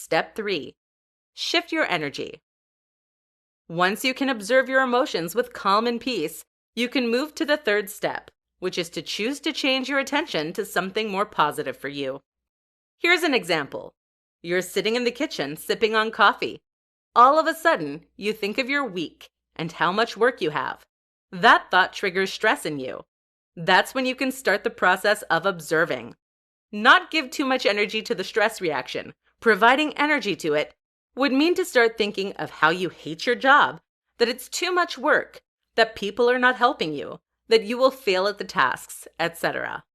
Step 3. Shift your energy. Once you can observe your emotions with calm and peace, you can move to the third step, which is to choose to change your attention to something more positive for you. Here's an example. You're sitting in the kitchen sipping on coffee. All of a sudden, you think of your week and how much work you have. That thought triggers stress in you. That's when you can start the process of observing. Not give too much energy to the stress reaction. Providing energy to it would mean to start thinking of how you hate your job, that it's too much work, that people are not helping you, that you will fail at the tasks, etc.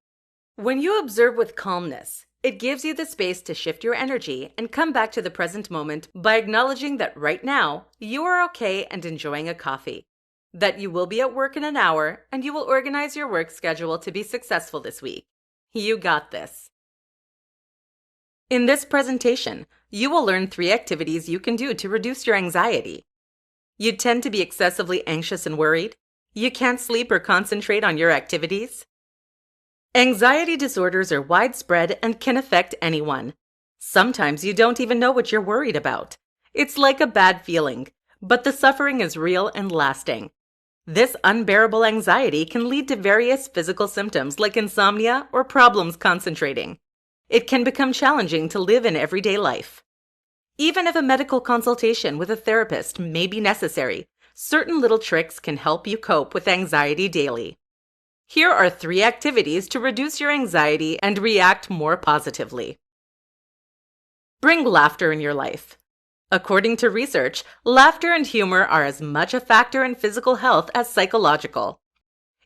When you observe with calmness, it gives you the space to shift your energy and come back to the present moment by acknowledging that right now you are okay and enjoying a coffee, that you will be at work in an hour and you will organize your work schedule to be successful this week. You got this. In this presentation, you will learn 3 activities you can do to reduce your anxiety. You tend to be excessively anxious and worried. You can't sleep or concentrate on your activities. Anxiety disorders are widespread and can affect anyone. Sometimes you don't even know what you're worried about. It's like a bad feeling, but the suffering is real and lasting. This unbearable anxiety can lead to various physical symptoms like insomnia or problems concentrating. It can become challenging to live in everyday life. Even if a medical consultation with a therapist may be necessary, certain little tricks can help you cope with anxiety daily. Here are 3 activities to reduce your anxiety and react more positively. Bring laughter in your life. According to research, laughter and humor are as much a factor in physical health as psychological.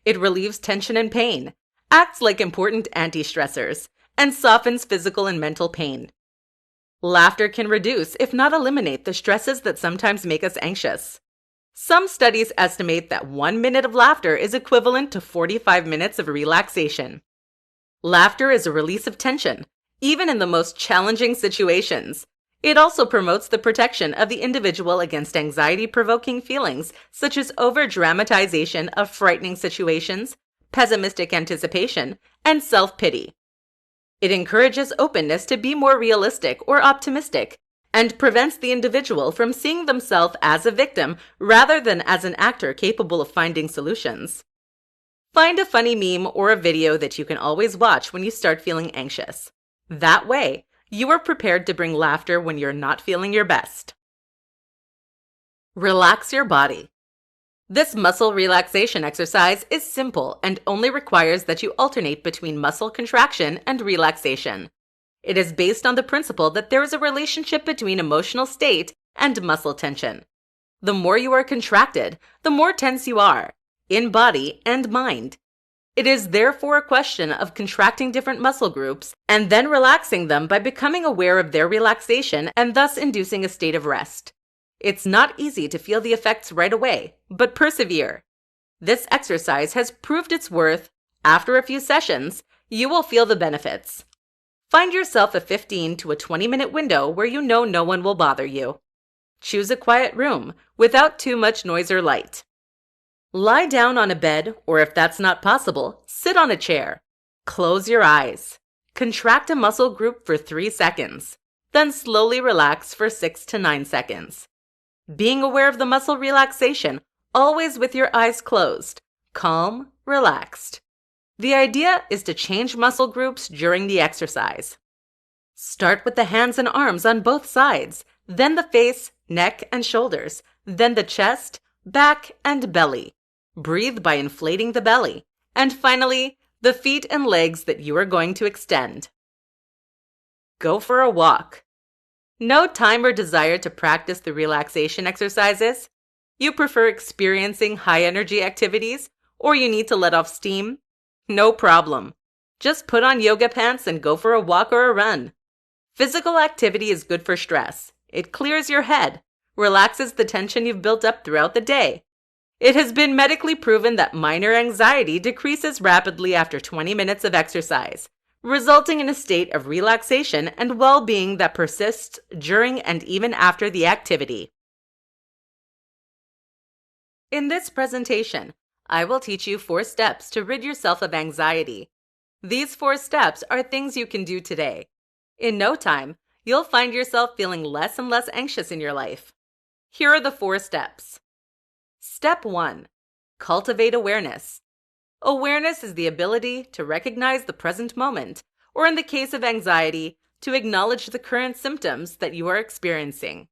It relieves tension and pain, acts like important anti-stressors, and softens physical and mental pain. Laughter can reduce, if not eliminate, the stresses that sometimes make us anxious. Some studies estimate that 1 minute of laughter is equivalent to 45 minutes of relaxation. Laughter is a release of tension, even in the most challenging situations. It also promotes the protection of the individual against anxiety-provoking feelings such as over-dramatization of frightening situations, pessimistic anticipation, and self-pity. It encourages openness to be more realistic or optimistic, and prevents the individual from seeing themselves as a victim rather than as an actor capable of finding solutions. Find a funny meme or a video that you can always watch when you start feeling anxious. That way, you are prepared to bring laughter when you're not feeling your best. Relax your body. This muscle relaxation exercise is simple and only requires that you alternate between muscle contraction and relaxation. It is based on the principle that there is a relationship between emotional state and muscle tension. The more you are contracted, the more tense you are, in body and mind. It is therefore a question of contracting different muscle groups and then relaxing them by becoming aware of their relaxation and thus inducing a state of rest. It's not easy to feel the effects right away, but persevere. This exercise has proved its worth. After a few sessions, you will feel the benefits. Find yourself a 15 to a 20-minute window where you know no one will bother you. Choose a quiet room without too much noise or light. Lie down on a bed, or if that's not possible, sit on a chair. Close your eyes. Contract a muscle group for 3 seconds, then slowly relax for 6 to 9 seconds. Being aware of the muscle relaxation, always with your eyes closed, calm, relaxed. The idea is to change muscle groups during the exercise. Start with the hands and arms on both sides, then the face, neck, and shoulders, then the chest, back, and belly. Breathe by inflating the belly, and finally, the feet and legs that you are going to extend. Go for a walk. No time or desire to practice the relaxation exercises? You prefer experiencing high-energy activities, or you need to let off steam? No problem. Just put on yoga pants and go for a walk or a run. Physical activity is good for stress. It clears your head, relaxes the tension you've built up throughout the day. It has been medically proven that minor anxiety decreases rapidly after 20 minutes of exercise, resulting in a state of relaxation and well-being that persists during and even after the activity. In this presentation, I will teach you 4 steps to rid yourself of anxiety. These 4 steps are things you can do today. In no time, you'll find yourself feeling less and less anxious in your life. Here are the 4 steps. Step 1. Cultivate awareness. Awareness is the ability to recognize the present moment, or in the case of anxiety, to acknowledge the current symptoms that you are experiencing.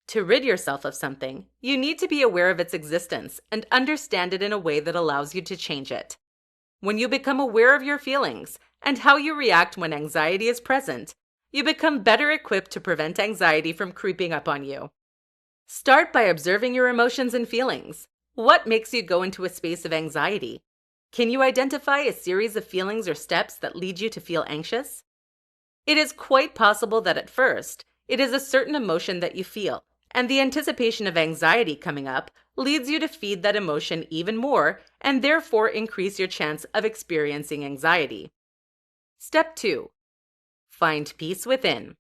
To rid yourself of something, you need to be aware of its existence and understand it in a way that allows you to change it. When you become aware of your feelings and how you react when anxiety is present, you become better equipped to prevent anxiety from creeping up on you. Start by observing your emotions and feelings. What makes you go into a space of anxiety? Can you identify a series of feelings or steps that lead you to feel anxious? It is quite possible that at first, it is a certain emotion that you feel, and the anticipation of anxiety coming up leads you to feed that emotion even more and therefore increase your chance of experiencing anxiety. Step 2. Find peace within.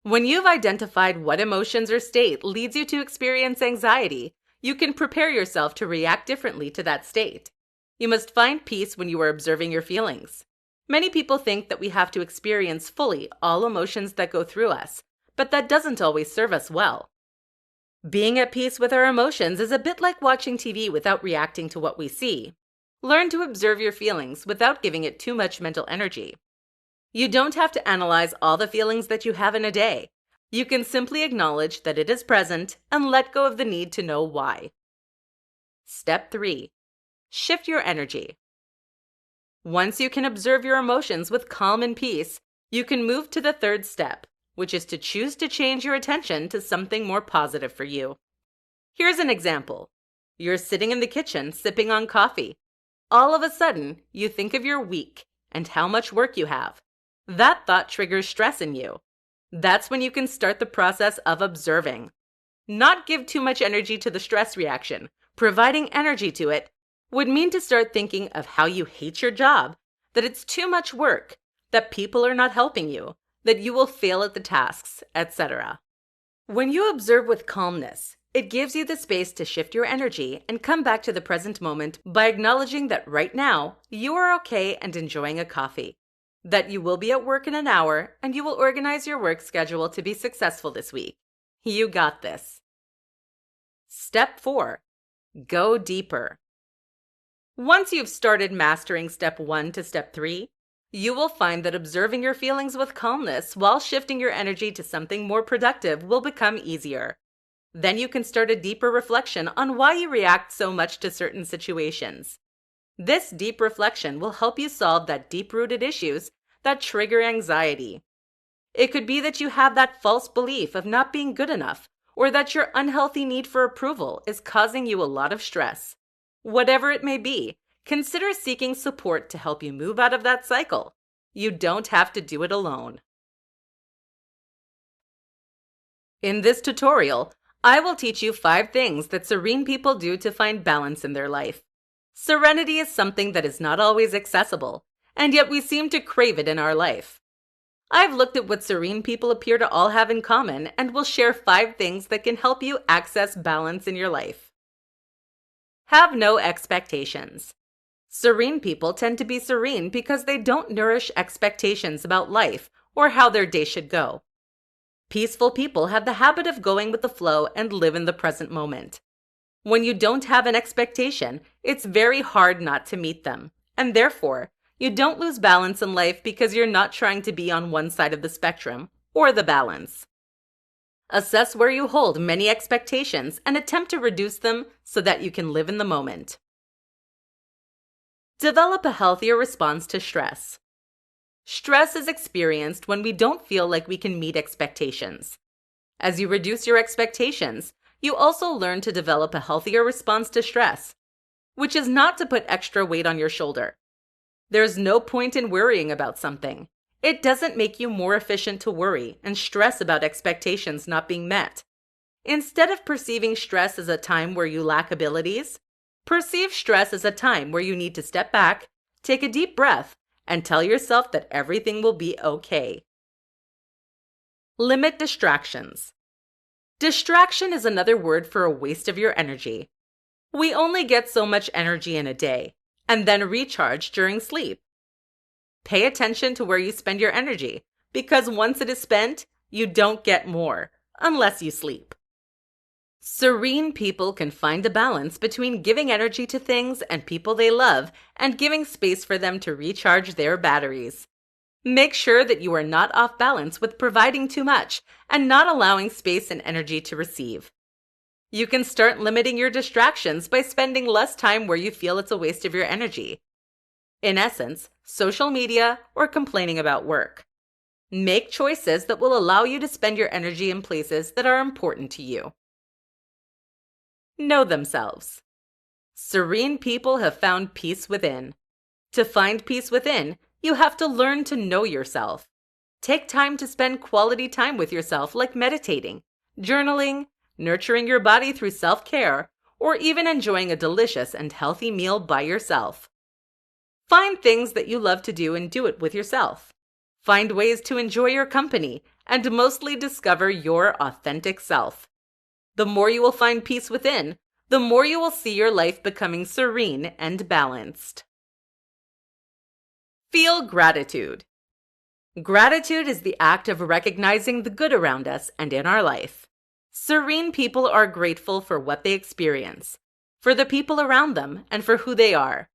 When you've identified what emotions or state leads you to experience anxiety, you can prepare yourself to react differently to that state. You must find peace when you are observing your feelings. Many people think that we have to experience fully all emotions that go through us, but that doesn't always serve us well. Being at peace with our emotions is a bit like watching TV without reacting to what we see. Learn to observe your feelings without giving it too much mental energy. You don't have to analyze all the feelings that you have in a day. You can simply acknowledge that it is present and let go of the need to know why. Step 3. Shift your energy. Once you can observe your emotions with calm and peace, you can move to the 3rd step, which is to choose to change your attention to something more positive for you. Here's an example. You're sitting in the kitchen sipping on coffee. All of a sudden, you think of your week and how much work you have. That thought triggers stress in you. That's when you can start the process of observing. Not give too much energy to the stress reaction. Providing energy to it would mean to start thinking of how you hate your job, that it's too much work, that people are not helping you, that you will fail at the tasks, etc. When you observe with calmness, it gives you the space to shift your energy and come back to the present moment by acknowledging that right now you are okay and enjoying a coffee, that you will be at work in an hour and you will organize your work schedule to be successful this week. You got this. Step 4. Go deeper. Once you've started mastering step 1 to step 3, you will find that observing your feelings with calmness while shifting your energy to something more productive will become easier. Then you can start a deeper reflection on why you react so much to certain situations. This deep reflection will help you solve that deep-rooted issues that trigger anxiety. It could be that you have that false belief of not being good enough, or that your unhealthy need for approval is causing you a lot of stress. Whatever it may be, consider seeking support to help you move out of that cycle. You don't have to do it alone. In this tutorial, I will teach you 5 things that serene people do to find balance in their life. Serenity is something that is not always accessible, and yet we seem to crave it in our life. I've looked at what serene people appear to all have in common and will share 5 things that can help you access balance in your life. Have no expectations. Serene people tend to be serene because they don't nourish expectations about life or how their day should go. Peaceful people have the habit of going with the flow and live in the present moment. When you don't have an expectation, it's very hard not to meet them, and therefore, you don't lose balance in life because you're not trying to be on one side of the spectrum or the balance. Assess where you hold many expectations and attempt to reduce them so that you can live in the moment. Develop a healthier response to stress. Stress is experienced when we don't feel like we can meet expectations. As you reduce your expectations, you also learn to develop a healthier response to stress, which is not to put extra weight on your shoulder. There's no point in worrying about something. It doesn't make you more efficient to worry and stress about expectations not being met. Instead of perceiving stress as a time where you lack abilities, perceive stress as a time where you need to step back, take a deep breath, and tell yourself that everything will be okay. Limit distractions. Distraction is another word for a waste of your energy. We only get so much energy in a day, and then recharge during sleep. Pay attention to where you spend your energy, because once it is spent, You don't get more, unless you sleep. Serene people can find a balance between giving energy to things and people they love and giving space for them to recharge their batteries. Make sure that you are not off balance with providing too much and not allowing space and energy to receive. You can start limiting your distractions by spending less time where you feel it's a waste of your energy. In essence, social media or complaining about work. Make choices that will allow you to spend your energy in places that are important to you. Know themselves. Serene people have found peace within. To find peace within, you have to learn to know yourself. Take time to spend quality time with yourself, like meditating, journaling, nurturing your body through self-care, or even enjoying a delicious and healthy meal by yourself. Find things that you love to do and do it with yourself. Find ways to enjoy your company and mostly discover your authentic self. The more you will find peace within, the more you will see your life becoming serene and balanced. Feel gratitude. Gratitude is the act of recognizing the good around us and in our life. Serene people are grateful for what they experience, for the people around them, and for who they are.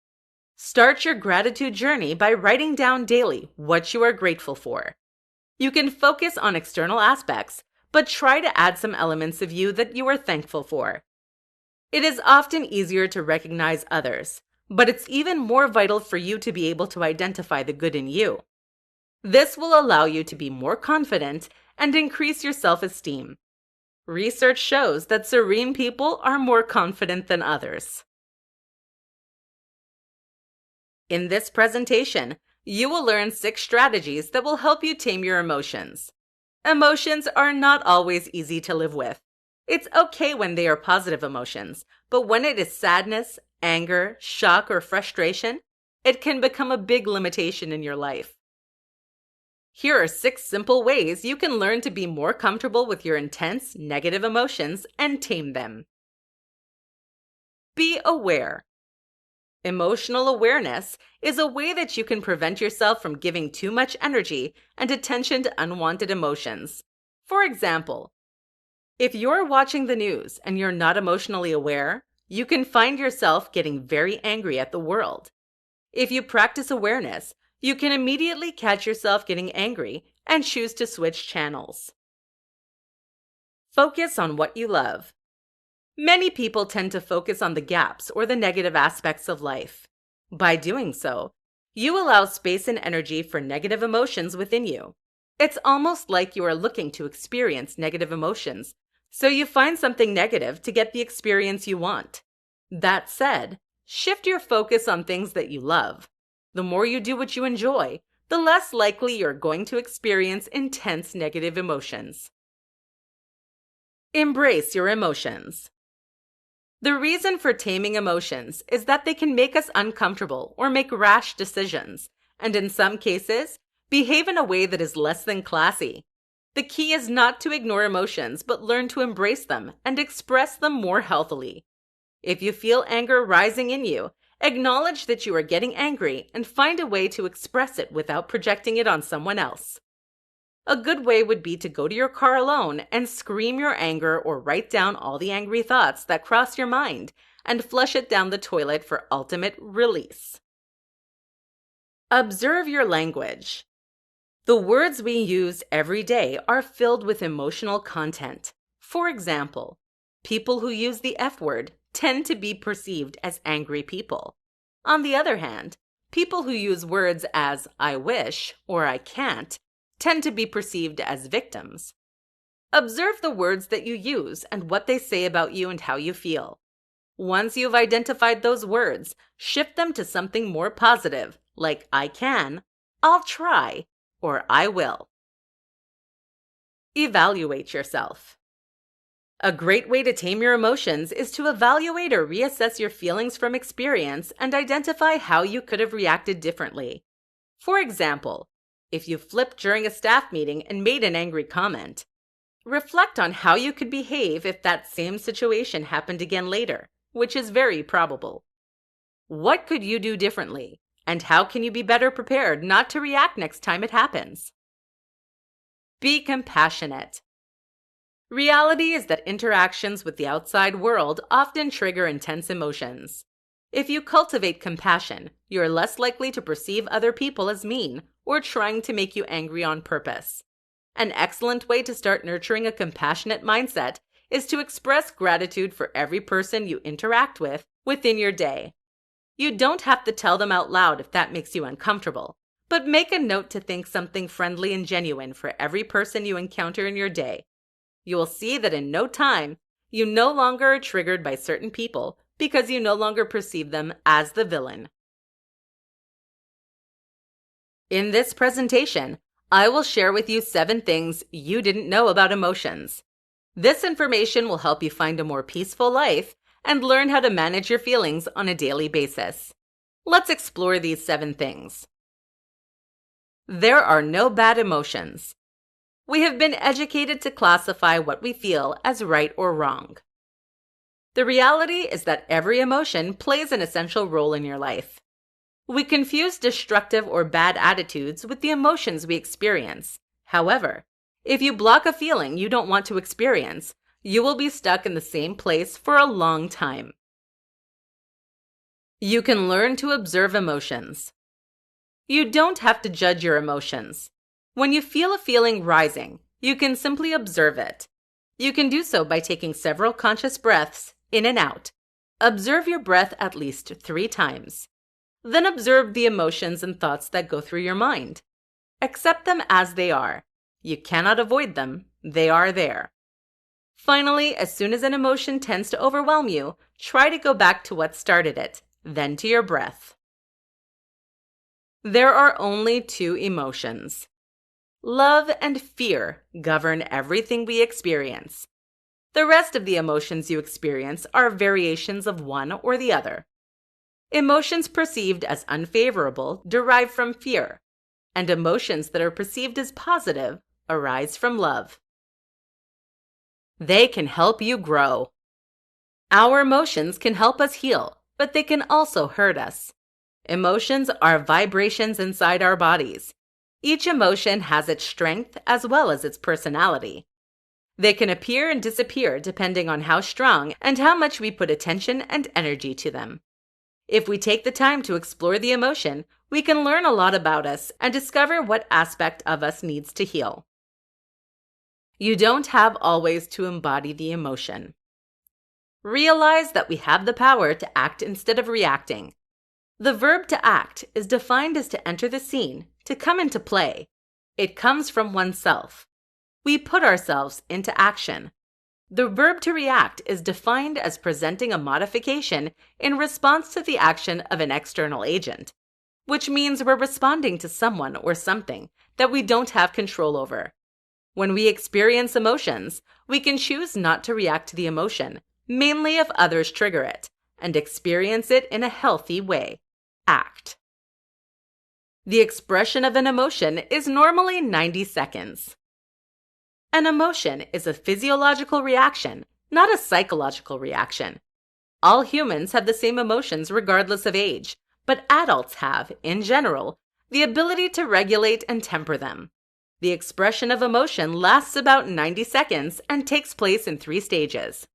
Start your gratitude journey by writing down daily what you are grateful for. You can focus on external aspects, but try to add some elements of you that you are thankful for. It is often easier to recognize others, but it's even more vital for you to be able to identify the good in you. This will allow you to be more confident and increase your self-esteem. Research shows that serene people are more confident than others. In this presentation, you will learn 6 strategies that will help you tame your emotions. Emotions are not always easy to live with. It's okay when they are positive emotions, but when it is sadness, anger, shock, or frustration, it can become a big limitation in your life. Here are 6 simple ways you can learn to be more comfortable with your intense, negative emotions and tame them. Be aware. Emotional awareness is a way that you can prevent yourself from giving too much energy and attention to unwanted emotions. For example, if you're watching the news and you're not emotionally aware, you can find yourself getting very angry at the world. If you practice awareness, you can immediately catch yourself getting angry and choose to switch channels. Focus on what you love. Many people tend to focus on the gaps or the negative aspects of life. By doing so, you allow space and energy for negative emotions within you. It's almost like you are looking to experience negative emotions, so you find something negative to get the experience you want. That said, shift your focus on things that you love. The more you do what you enjoy, the less likely you're going to experience intense negative emotions. Embrace your emotions. The reason for taming emotions is that they can make us uncomfortable or make rash decisions, and in some cases, behave in a way that is less than classy. The key is not to ignore emotions, but learn to embrace them and express them more healthily. If you feel anger rising in you, acknowledge that you are getting angry and find a way to express it without projecting it on someone else. A good way would be to go to your car alone and scream your anger or write down all the angry thoughts that cross your mind and flush it down the toilet for ultimate release. Observe your language. The words we use every day are filled with emotional content. For example, people who use the F word tend to be perceived as angry people. On the other hand, people who use words as I wish or I can't tend to be perceived as victims. Observe the words that you use and what they say about you and how you feel. Once you've identified those words, shift them to something more positive, like I can, I'll try, or I will. Evaluate yourself. A great way to tame your emotions is to evaluate or reassess your feelings from experience and identify how you could have reacted differently. For example, if you flipped during a staff meeting and made an angry comment, reflect on how you could behave if that same situation happened again later, which is very probable. What could you do differently, and how can you be better prepared not to react next time it happens? Be compassionate. Reality is that interactions with the outside world often trigger intense emotions. If you cultivate compassion, you're less likely to perceive other people as mean or trying to make you angry on purpose. An excellent way to start nurturing a compassionate mindset is to express gratitude for every person you interact with within your day. You don't have to tell them out loud if that makes you uncomfortable, but make a note to think something friendly and genuine for every person you encounter in your day. You will see that in no time, you no longer are triggered by certain people because you no longer perceive them as the villain. In this presentation, I will share with you 7 things you didn't know about emotions. This information will help you find a more peaceful life and learn how to manage your feelings on a daily basis. Let's explore these 7 things. There are no bad emotions. We have been educated to classify what we feel as right or wrong. The reality is that every emotion plays an essential role in your life. We confuse destructive or bad attitudes with the emotions we experience. However, if you block a feeling you don't want to experience, you will be stuck in the same place for a long time. You can learn to observe emotions. You don't have to judge your emotions. When you feel a feeling rising, you can simply observe it. You can do so by taking several conscious breaths in and out. Observe your breath at least 3 times. Then observe the emotions and thoughts that go through your mind. Accept them as they are. You cannot avoid them. They are there. Finally, as soon as an emotion tends to overwhelm you, try to go back to what started it, then to your breath. There are only 2 emotions. Love and fear govern everything we experience. The rest of the emotions you experience are variations of one or the other. Emotions perceived as unfavorable derive from fear, and emotions that are perceived as positive arise from love. They can help you grow. Our emotions can help us heal, but they can also hurt us. Emotions are vibrations inside our bodies. Each emotion has its strength as well as its personality. They can appear and disappear depending on how strong and how much we put attention and energy to them. If we take the time to explore the emotion, we can learn a lot about us and discover what aspect of us needs to heal. You don't have always to embody the emotion. Realize that we have the power to act instead of reacting. The verb to act is defined as to enter the scene, to come into play. It comes from oneself. We put ourselves into action. The verb to react is defined as presenting a modification in response to the action of an external agent, which means we're responding to someone or something that we don't have control over. When we experience emotions, we can choose not to react to the emotion, mainly if others trigger it, and experience it in a healthy way. Act. The expression of an emotion is normally 90 seconds. An emotion is a physiological reaction, not a psychological reaction. All humans have the same emotions regardless of age, but adults have, in general, the ability to regulate and temper them. The expression of emotion lasts about 90 seconds and takes place in 3 stages.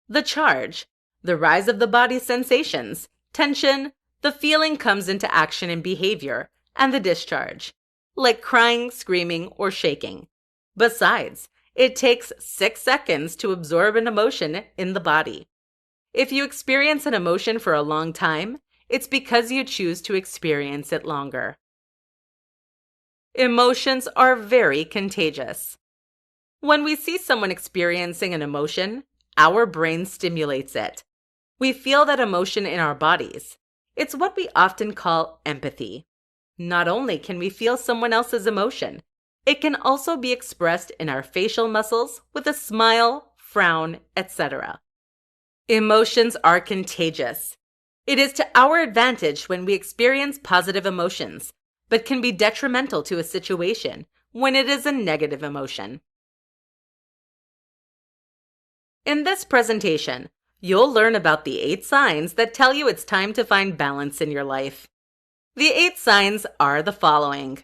The charge, the rise of the body's sensations, tension, the feeling comes into action and behavior, and the discharge, like crying, screaming, or shaking. Besides, it takes 6 seconds to absorb an emotion in the body. If you experience an emotion for a long time, it's because you choose to experience it longer. Emotions are very contagious. When we see someone experiencing an emotion, our brain stimulates it. We feel that emotion in our bodies. It's what we often call empathy. Not only can we feel someone else's emotion, it can also be expressed in our facial muscles with a smile, frown, etc. Emotions are contagious. It is to our advantage when we experience positive emotions, but can be detrimental to a situation when it is a negative emotion. In this presentation, you'll learn about the 8 signs that tell you it's time to find balance in your life. The 8 signs are the following.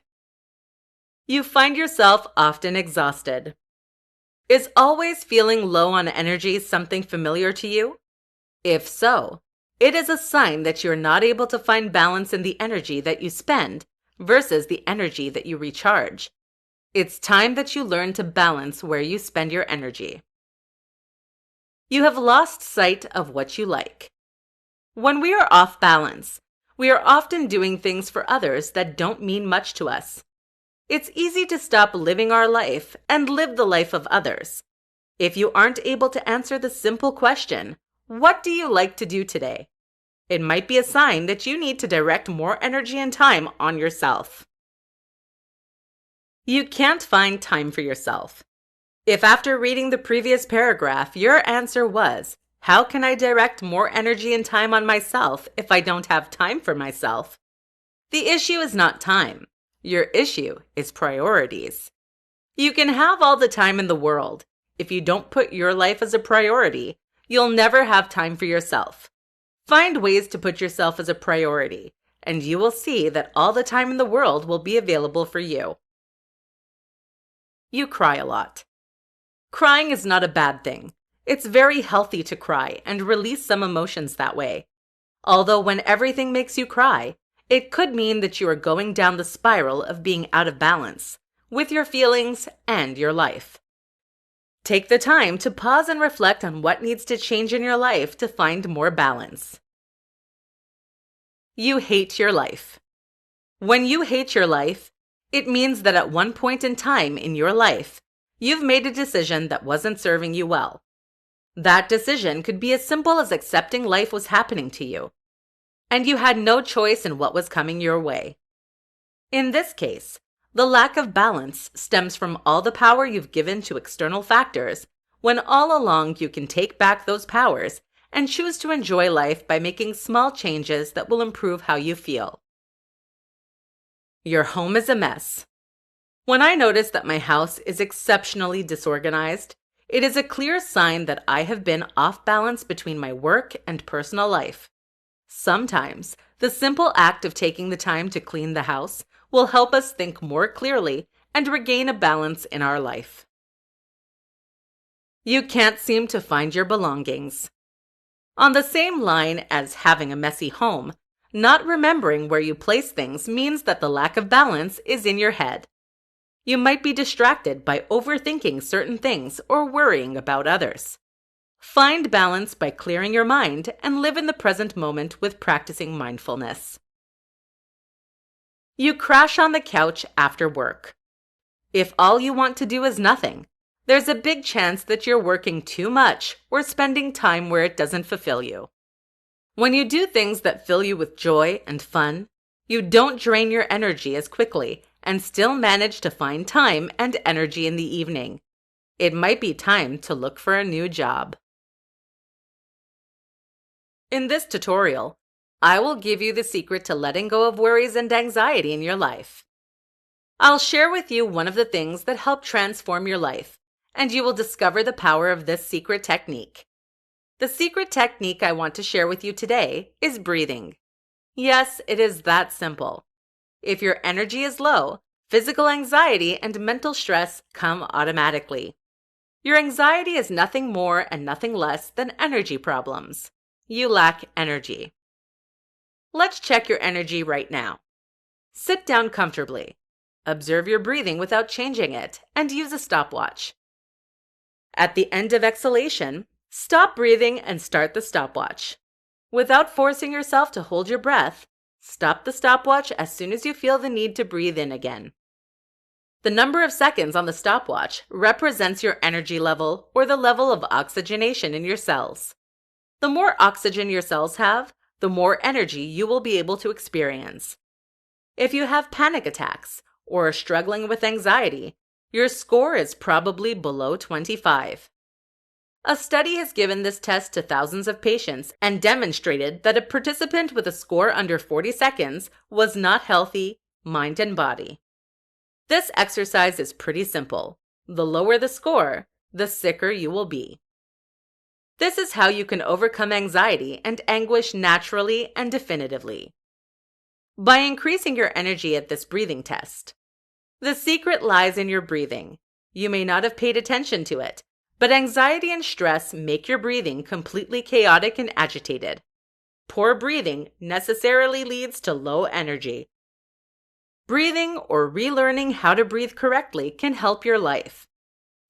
You find yourself often exhausted. Is always feeling low on energy something familiar to you? If so, it is a sign that you're not able to find balance in the energy that you spend versus the energy that you recharge. It's time that you learn to balance where you spend your energy. You have lost sight of what you like. When we are off balance, we are often doing things for others that don't mean much to us. It's easy to stop living our life and live the life of others. If you aren't able to answer the simple question, what do you like to do today? It might be a sign that you need to direct more energy and time on yourself. You can't find time for yourself. If after reading the previous paragraph, your answer was, how can I direct more energy and time on myself if I don't have time for myself? The issue is not time. Your issue is priorities. You can have all the time in the world. If you don't put your life as a priority, you'll never have time for yourself. Find ways to put yourself as a priority, and you will see that all the time in the world will be available for you. You cry a lot. Crying is not a bad thing. It's very healthy to cry and release some emotions that way. Although when everything makes you cry, it could mean that you are going down the spiral of being out of balance with your feelings and your life. Take the time to pause and reflect on what needs to change in your life to find more balance. You hate your life. When you hate your life, it means that at one point in time in your life, you've made a decision that wasn't serving you well. That decision could be as simple as accepting life was happening to you, and you had no choice in what was coming your way. In this case, the lack of balance stems from all the power you've given to external factors, when all along you can take back those powers and choose to enjoy life by making small changes that will improve how you feel. Your home is a mess. When I notice that my house is exceptionally disorganized, it is a clear sign that I have been off balance between my work and personal life. Sometimes, the simple act of taking the time to clean the house will help us think more clearly and regain a balance in our life. You can't seem to find your belongings. On the same line as having a messy home, not remembering where you place things means that the lack of balance is in your head. You might be distracted by overthinking certain things or worrying about others. Find balance by clearing your mind and live in the present moment with practicing mindfulness. You crash on the couch after work. If all you want to do is nothing, there's a big chance that you're working too much or spending time where it doesn't fulfill you. When you do things that fill you with joy and fun, you don't drain your energy as quickly and still manage to find time and energy in the evening. It might be time to look for a new job. In this tutorial, I will give you the secret to letting go of worries and anxiety in your life. I'll share with you one of the things that help transform your life, and you will discover the power of this secret technique. The secret technique I want to share with you today is breathing. Yes, it is that simple. If your energy is low, physical anxiety and mental stress come automatically. Your anxiety is nothing more and nothing less than energy problems. You lack energy. Let's check your energy right now. Sit down comfortably. Observe your breathing without changing it, and use a stopwatch. At the end of exhalation, stop breathing and start the stopwatch. Without forcing yourself to hold your breath, stop the stopwatch as soon as you feel the need to breathe in again. The number of seconds on the stopwatch represents your energy level or the level of oxygenation in your cells. The more oxygen your cells have, the more energy you will be able to experience. If you have panic attacks or are struggling with anxiety, your score is probably below 25. A study has given this test to thousands of patients and demonstrated that a participant with a score under 40 seconds was not healthy, mind and body. This exercise is pretty simple. The lower the score, the sicker you will be. This is how you can overcome anxiety and anguish naturally and definitively. By increasing your energy at this breathing test. The secret lies in your breathing. You may not have paid attention to it, but anxiety and stress make your breathing completely chaotic and agitated. Poor breathing necessarily leads to low energy. Breathing or relearning how to breathe correctly can help your life.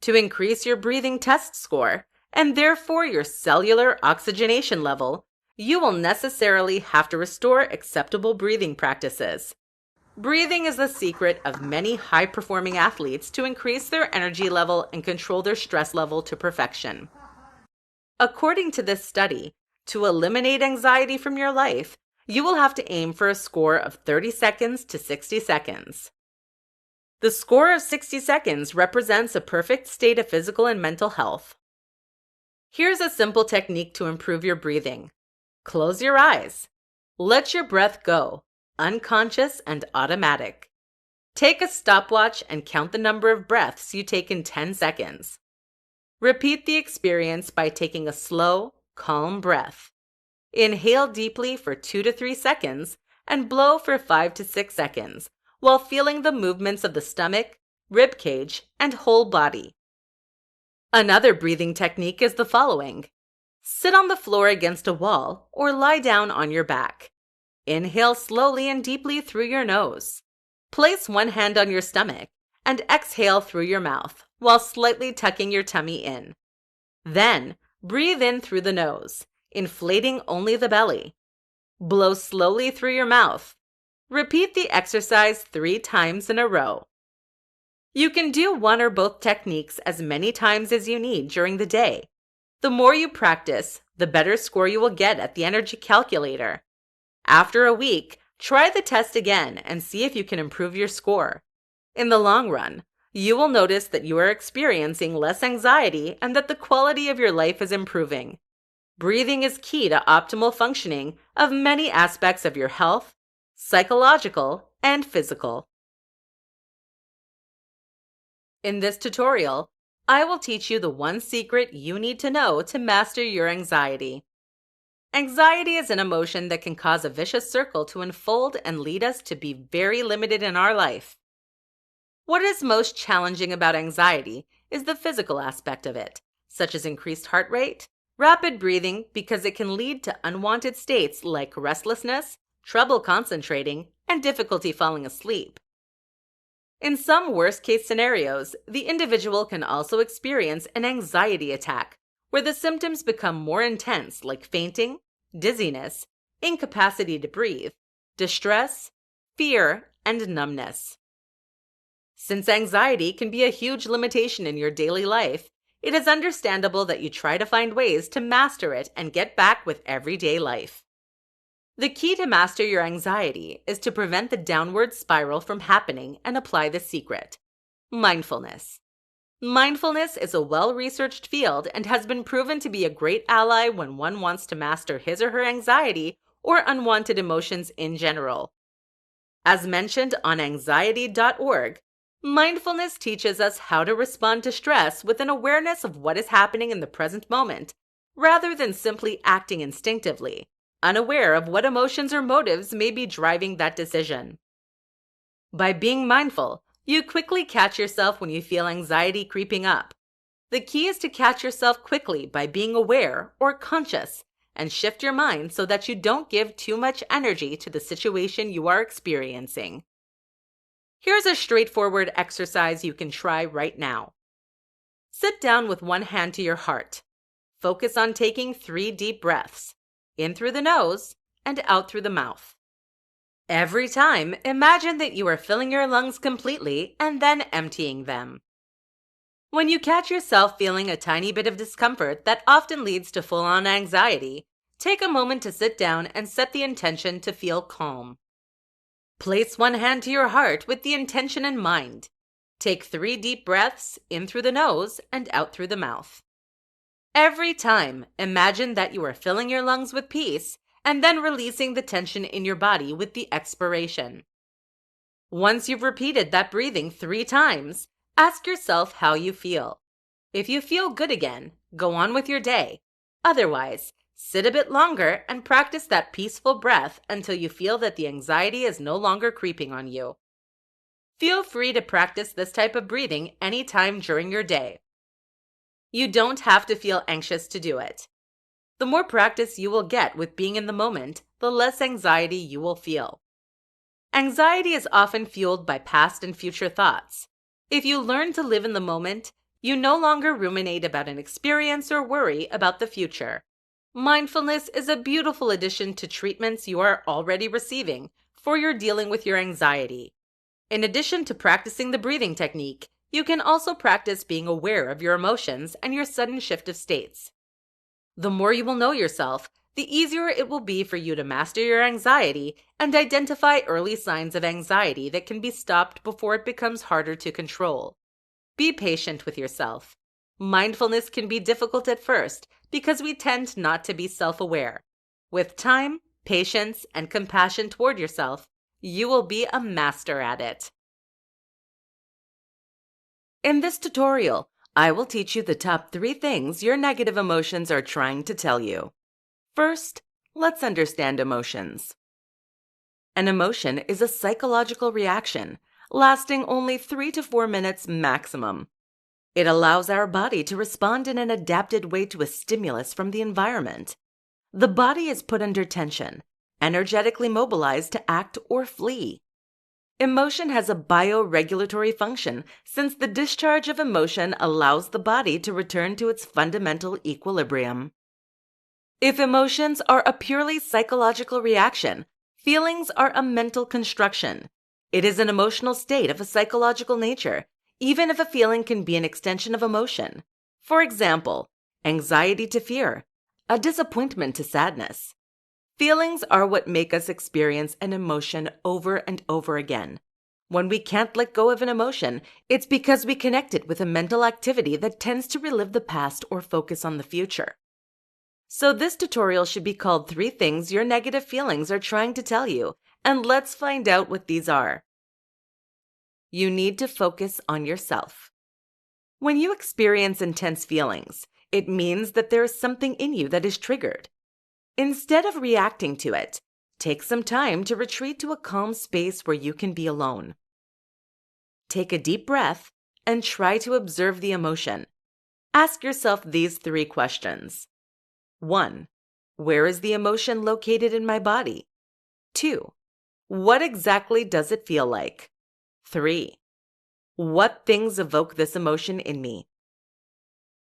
To increase your breathing test score, and therefore your cellular oxygenation level, you will necessarily have to restore acceptable breathing practices. Breathing is the secret of many high-performing athletes to increase their energy level and control their stress level to perfection. According to this study, to eliminate anxiety from your life, you will have to aim for a score of 30 seconds to 60 seconds. The score of 60 seconds represents a perfect state of physical and mental health. Here's a simple technique to improve your breathing. Close your eyes. Let your breath go, unconscious and automatic. Take a stopwatch and count the number of breaths you take in 10 seconds. Repeat the experience by taking a slow, calm breath. Inhale deeply for 2 to 3 seconds and blow for 5 to 6 seconds while feeling the movements of the stomach, rib cage, and whole body. Another breathing technique is the following. Sit on the floor against a wall or lie down on your back. Inhale slowly and deeply through your nose. Place one hand on your stomach and exhale through your mouth while slightly tucking your tummy in. Then, breathe in through the nose, inflating only the belly. Blow slowly through your mouth. Repeat the exercise 3 times in a row. You can do one or both techniques as many times as you need during the day. The more you practice, the better score you will get at the energy calculator. After a week, try the test again and see if you can improve your score. In the long run, you will notice that you are experiencing less anxiety and that the quality of your life is improving. Breathing is key to optimal functioning of many aspects of your health, psychological, and physical. In this tutorial, I will teach you the one secret you need to know to master your anxiety. Anxiety is an emotion that can cause a vicious circle to unfold and lead us to be very limited in our life. What is most challenging about anxiety is the physical aspect of it, such as increased heart rate, rapid breathing, because it can lead to unwanted states like restlessness, trouble concentrating, and difficulty falling asleep. In some worst-case scenarios, the individual can also experience an anxiety attack, where the symptoms become more intense like fainting, dizziness, incapacity to breathe, distress, fear, and numbness. Since anxiety can be a huge limitation in your daily life, it is understandable that you try to find ways to master it and get back with everyday life. The key to master your anxiety is to prevent the downward spiral from happening and apply the secret: mindfulness. Mindfulness is a well-researched field and has been proven to be a great ally when one wants to master his or her anxiety or unwanted emotions in general. As mentioned on anxiety.org, mindfulness teaches us how to respond to stress with an awareness of what is happening in the present moment, rather than simply acting instinctively, unaware of what emotions or motives may be driving that decision. By being mindful, you quickly catch yourself when you feel anxiety creeping up. The key is to catch yourself quickly by being aware or conscious and shift your mind so that you don't give too much energy to the situation you are experiencing. Here's a straightforward exercise you can try right now. Sit down with one hand to your heart. Focus on taking 3 deep breaths, in through the nose and out through the mouth. Every time, imagine that you are filling your lungs completely and then emptying them. When you catch yourself feeling a tiny bit of discomfort that often leads to full-on anxiety, take a moment to sit down and set the intention to feel calm. Place one hand to your heart with the intention in mind. Take 3 deep breaths in through the nose and out through the mouth. Every time, imagine that you are filling your lungs with peace and then releasing the tension in your body with the expiration. Once you've repeated that breathing 3 times, ask yourself how you feel. If you feel good again, go on with your day. Otherwise, sit a bit longer and practice that peaceful breath until you feel that the anxiety is no longer creeping on you. Feel free to practice this type of breathing anytime during your day. You don't have to feel anxious to do it. The more practice you will get with being in the moment, the less anxiety you will feel. Anxiety is often fueled by past and future thoughts. If you learn to live in the moment, you no longer ruminate about an experience or worry about the future. Mindfulness is a beautiful addition to treatments you are already receiving for your dealing with your anxiety. In addition to practicing the breathing technique, you can also practice being aware of your emotions and your sudden shift of states. The more you will know yourself, the easier it will be for you to master your anxiety and identify early signs of anxiety that can be stopped before it becomes harder to control. Be patient with yourself. Mindfulness can be difficult at first because we tend not to be self-aware. With time, patience, and compassion toward yourself, you will be a master at it. In this tutorial, I will teach you the top 3 things your negative emotions are trying to tell you. First, let's understand emotions. An emotion is a psychological reaction lasting only 3 to 4 minutes maximum. It allows our body to respond in an adapted way to a stimulus from the environment. The body is put under tension, energetically mobilized to act or flee. Emotion has a bioregulatory function since the discharge of emotion allows the body to return to its fundamental equilibrium. If emotions are a purely psychological reaction, feelings are a mental construction. It is an emotional state of a psychological nature, even if a feeling can be an extension of emotion. For example, anxiety to fear, a disappointment to sadness. Feelings are what make us experience an emotion over and over again. When we can't let go of an emotion, it's because we connect it with a mental activity that tends to relive the past or focus on the future. So this tutorial should be called 3 things your negative feelings are trying to tell you, and let's find out what these are. You need to focus on yourself. When you experience intense feelings, it means that there is something in you that is triggered. Instead of reacting to it, take some time to retreat to a calm space where you can be alone. Take a deep breath and try to observe the emotion. Ask yourself these 3 questions. 1. Where is the emotion located in my body? 2. What exactly does it feel like? 3. What things evoke this emotion in me?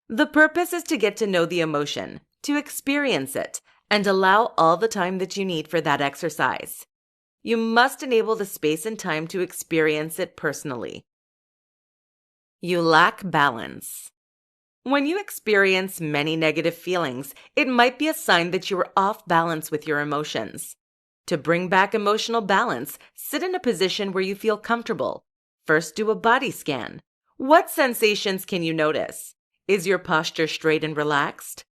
The purpose is to get to know the emotion, to experience it, and allow all the time that you need for that exercise. You must enable the space and time to experience it personally. You lack balance. When you experience many negative feelings, it might be a sign that you are off balance with your emotions. To bring back emotional balance, sit in a position where you feel comfortable. First, do a body scan. What sensations can you notice? Is your posture straight and relaxed?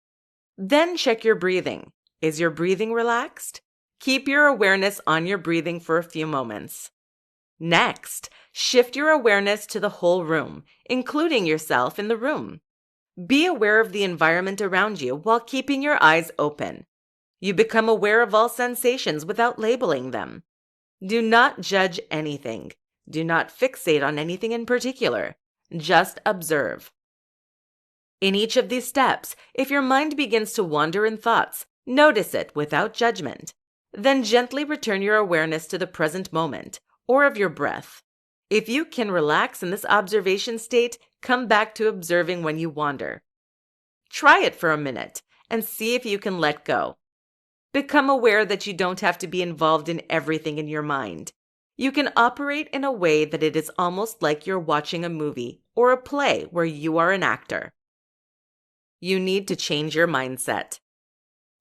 Then check your breathing. Is your breathing relaxed? Keep your awareness on your breathing for a few moments. Next, shift your awareness to the whole room, including yourself in the room. Be aware of the environment around you while keeping your eyes open. You become aware of all sensations without labeling them. Do not judge anything. Do not fixate on anything in particular. Just observe. In each of these steps, if your mind begins to wander in thoughts, notice it without judgment. Then gently return your awareness to the present moment, or of your breath. If you can relax in this observation state, come back to observing when you wander. Try it for a minute and see if you can let go. Become aware that you don't have to be involved in everything in your mind. You can operate in a way that it is almost like you're watching a movie or a play where you are an actor. You need to change your mindset.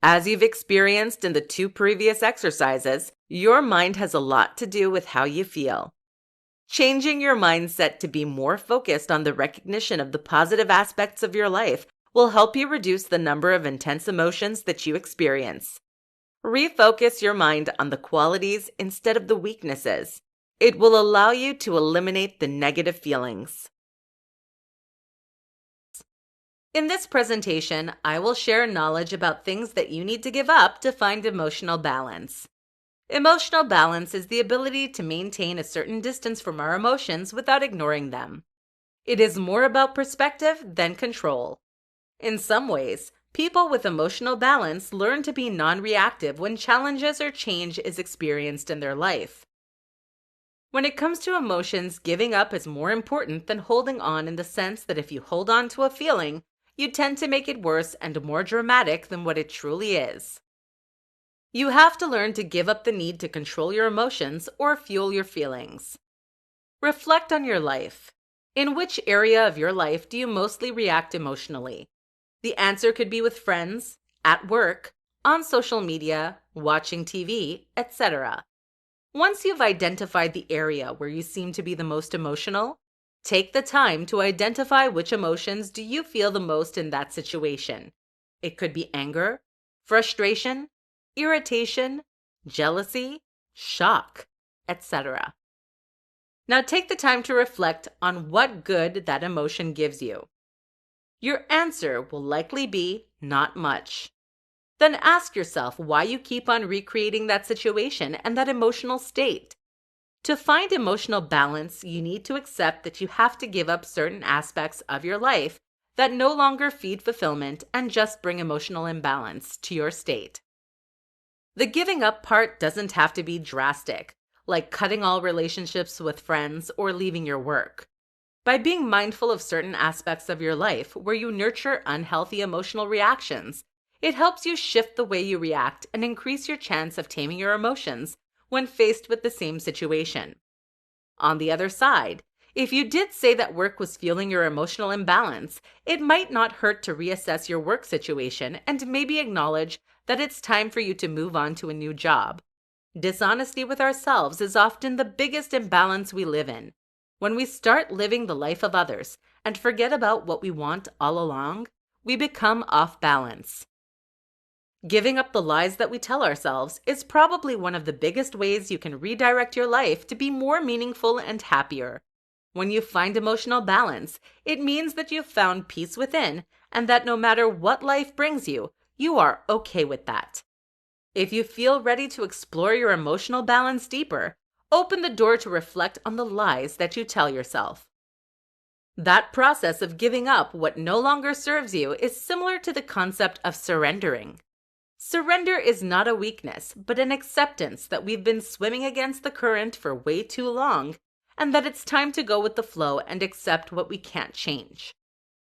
As you've experienced in the 2 previous exercises, your mind has a lot to do with how you feel. Changing your mindset to be more focused on the recognition of the positive aspects of your life will help you reduce the number of intense emotions that you experience. Refocus your mind on the qualities instead of the weaknesses. It will allow you to eliminate the negative feelings. In this presentation, I will share knowledge about things that you need to give up to find emotional balance. Emotional balance is the ability to maintain a certain distance from our emotions without ignoring them. It is more about perspective than control. In some ways, people with emotional balance learn to be non-reactive when challenges or change is experienced in their life. When it comes to emotions, giving up is more important than holding on, in the sense that if you hold on to a feeling, you tend to make it worse and more dramatic than what it truly is. You have to learn to give up the need to control your emotions or fuel your feelings. Reflect on your life. In which area of your life do you mostly react emotionally? The answer could be with friends, at work, on social media, watching TV, etc. Once you've identified the area where you seem to be the most emotional, take the time to identify which emotions do you feel the most in that situation. It could be anger, frustration, irritation, jealousy, shock, etc. Now take the time to reflect on what good that emotion gives you. Your answer will likely be not much. Then ask yourself why you keep on recreating that situation and that emotional state. To find emotional balance, you need to accept that you have to give up certain aspects of your life that no longer feed fulfillment and just bring emotional imbalance to your state. The giving up part doesn't have to be drastic, like cutting all relationships with friends or leaving your work. By being mindful of certain aspects of your life where you nurture unhealthy emotional reactions, it helps you shift the way you react and increase your chance of taming your emotions when faced with the same situation. On the other side, if you did say that work was fueling your emotional imbalance, it might not hurt to reassess your work situation and maybe acknowledge that it's time for you to move on to a new job. Dishonesty with ourselves is often the biggest imbalance we live in. When we start living the life of others and forget about what we want all along, we become off balance. Giving up the lies that we tell ourselves is probably one of the biggest ways you can redirect your life to be more meaningful and happier. When you find emotional balance, it means that you've found peace within and that no matter what life brings you, you are okay with that. If you feel ready to explore your emotional balance deeper, open the door to reflect on the lies that you tell yourself. That process of giving up what no longer serves you is similar to the concept of surrendering. Surrender is not a weakness, but an acceptance that we've been swimming against the current for way too long, and that it's time to go with the flow and accept what we can't change.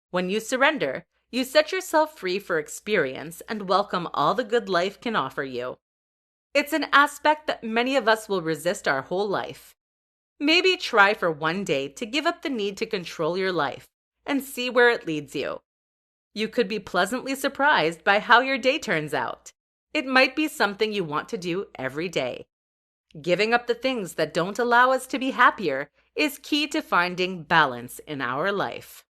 When you surrender, you set yourself free for experience and welcome all the good life can offer you. It's an aspect that many of us will resist our whole life. Maybe try for one day to give up the need to control your life and see where it leads you. You could be pleasantly surprised by how your day turns out. It might be something you want to do every day. Giving up the things that don't allow us to be happier is key to finding balance in our life.